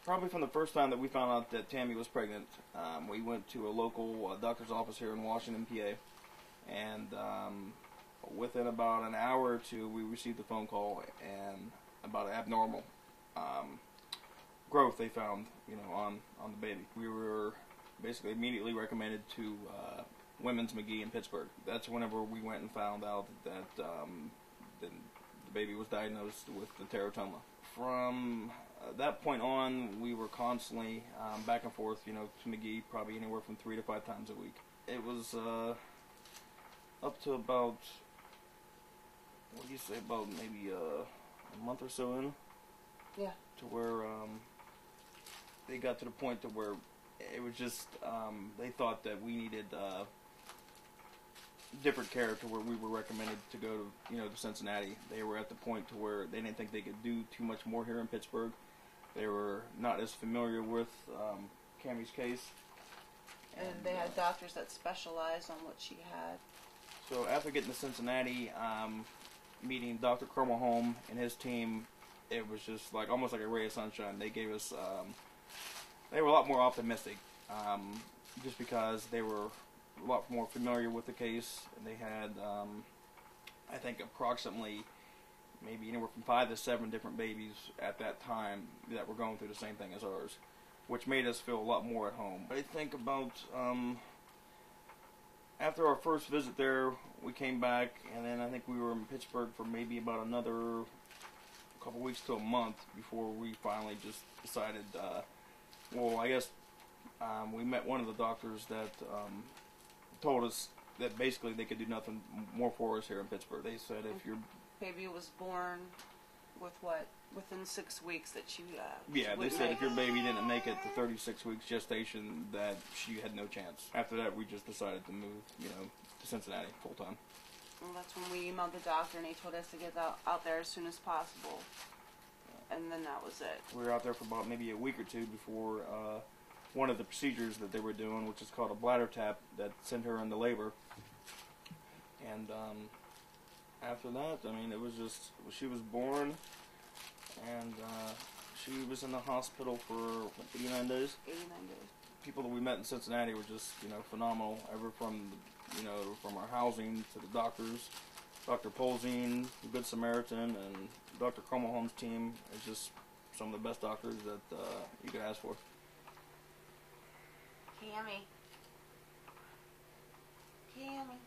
Probably from the first time that we found out that Tammy was pregnant. We went to a local doctor's office here in Washington, PA, and within about an hour or two, we received a phone call and about an abnormal growth they found, on the baby. We were basically immediately recommended to Women's McGee in Pittsburgh. That's whenever we went and found out that the baby was diagnosed with the teratoma. From that point on, we were constantly back and forth, to McGee, probably anywhere from 3 to 5 times a week. It was up to about, what do you say, about maybe a month or so in. Yeah. To where they got to the point to where it was just, they thought that we needed different care, to where we were recommended to go to, to Cincinnati. They were at the point to where they didn't think they could do too much more here in Pittsburgh. They were not as familiar with Cami's case. And they had doctors that specialized on what she had. So after getting to Cincinnati, meeting Dr. Home and his team, it was just like almost like a ray of sunshine. They gave us, they were a lot more optimistic, just because they were a lot more familiar with the case. And they had, I think, approximately maybe anywhere from 5 to 7 different babies at that time that were going through the same thing as ours, which made us feel a lot more at home. I think about, after our first visit there, we came back, and then I think we were in Pittsburgh for maybe about another couple weeks to a month before we finally just decided, well, I guess we met one of the doctors that told us that basically they could do nothing more for us here in Pittsburgh. They said if your baby was born with what? Within 6 weeks that she yeah, they said if your baby didn't make it to 36 weeks gestation, that she had no chance. After that, we just decided to move, to Cincinnati full time. Well, that's when we emailed the doctor, and he told us to get out there as soon as possible. And then that was it. We were out there for about maybe a week or two before one of the procedures that they were doing, which is called a bladder tap, that sent her into labor. And after that, I mean, it was just, she was born, and she was in the hospital for, what, 89 days? 89 days. People that we met in Cincinnati were just, phenomenal, ever from, from our housing to the doctors. Dr. Polzine, the Good Samaritan, and Dr. Cromoholm's team is just some of the best doctors that you could ask for. Cami. Cami.